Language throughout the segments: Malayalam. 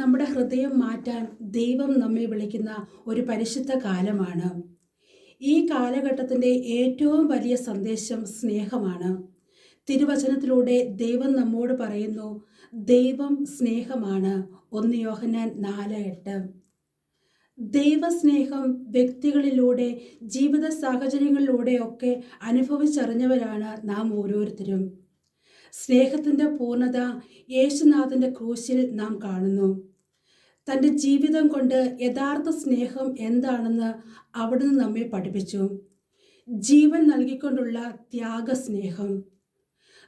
നമ്മുടെ ഹൃദയം മാറ്റാൻ ദൈവം നമ്മെ വിളിക്കുന്ന ഒരു പരിശുദ്ധ കാലമാണ്. ഈ കാലഘട്ടത്തിൻ്റെ ഏറ്റവും വലിയ സന്ദേശം സ്നേഹമാണ്. തിരുവചനത്തിലൂടെ ദൈവം നമ്മോട് പറയുന്നു, ദൈവം സ്നേഹമാണ്. 1 യോഹന്നാൻ 4:8. ദൈവസ്നേഹം വ്യക്തികളിലൂടെ, ജീവിത സാഹചര്യങ്ങളിലൂടെയൊക്കെ അനുഭവിച്ചറിഞ്ഞവരാണ് നാം ഓരോരുത്തരും. സ്നേഹത്തിൻ്റെ പൂർണ്ണത യേശുനാഥൻ്റെ ക്രൂശിൽ നാം കാണുന്നു. തൻ്റെ ജീവിതം കൊണ്ട് യഥാർത്ഥ സ്നേഹം എന്താണെന്ന് അവിടുന്ന് നമ്മെ പഠിപ്പിച്ചു. ജീവൻ നൽകിക്കൊണ്ടുള്ള ത്യാഗസ്നേഹം.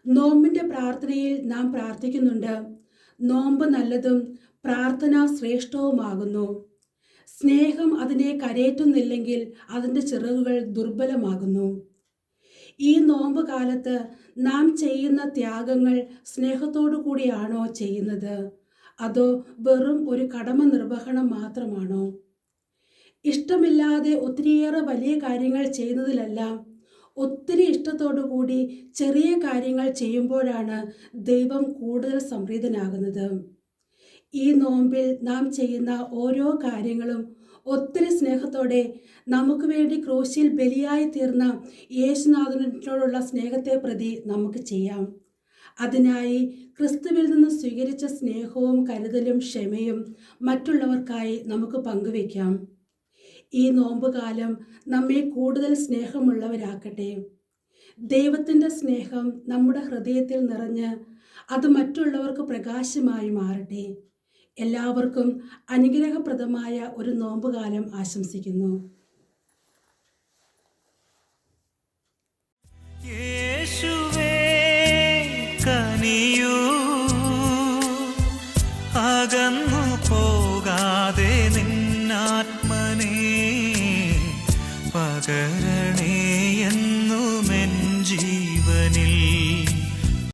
നോമ്പിൻ്റെ പ്രാർത്ഥനയിൽ നാം പ്രാർത്ഥിക്കുന്നുണ്ട്, നോമ്പ് നല്ലതും പ്രാർത്ഥന ശ്രേഷ്ഠവുമാകുന്നു. സ്നേഹം അതിനെ കരയേറ്റുന്നില്ലെങ്കിൽ അതിൻ്റെ ചിറകുകൾ ദുർബലമാകുന്നു. ഈ നോമ്പ് കാലത്ത് നാം ചെയ്യുന്ന ത്യാഗങ്ങൾ സ്നേഹത്തോടു കൂടിയാണോ ചെയ്യുന്നത്, അതോ വെറും ഒരു കടമ നിർവഹണം മാത്രമാണോ? ഇഷ്ടമില്ലാതെ ഒത്തിരിയേറെ വലിയ കാര്യങ്ങൾ ചെയ്യുന്നതിലല്ല, ഒത്തിരി ഇഷ്ടത്തോടു കൂടി ചെറിയ കാര്യങ്ങൾ ചെയ്യുമ്പോഴാണ് ദൈവം കൂടുതൽ സംപ്രീതനാകുന്നത്. ഈ നോമ്പിൽ നാം ചെയ്യുന്ന ഓരോ കാര്യങ്ങളും ഒത്തിരി സ്നേഹത്തോടെ നമുക്ക് വേണ്ടി ക്രൂശിൽ ബലിയായി തീർന്ന യേശുനാഥനോടുള്ള സ്നേഹത്തെ പ്രതി നമുക്ക് ചെയ്യാം. അതിനായി ക്രിസ്തുവിൽ നിന്ന് സ്വീകരിച്ച സ്നേഹവും കരുതലും ക്ഷമയും മറ്റുള്ളവർക്കായി നമുക്ക് പങ്കുവയ്ക്കാം. ഈ നോമ്പുകാലം നമ്മെ കൂടുതൽ സ്നേഹമുള്ളവരാക്കട്ടെ. ദൈവത്തിൻ്റെ സ്നേഹം നമ്മുടെ ഹൃദയത്തിൽ നിറഞ്ഞ് അത് മറ്റുള്ളവർക്ക് പ്രകാശമായി മാറട്ടെ. എല്ലാവർക്കും അനുഗ്രഹപ്രദമായ ഒരു നോമ്പുകാലം ആശംസിക്കുന്നു. യേശുവേ കനിയൂ, അകന്നു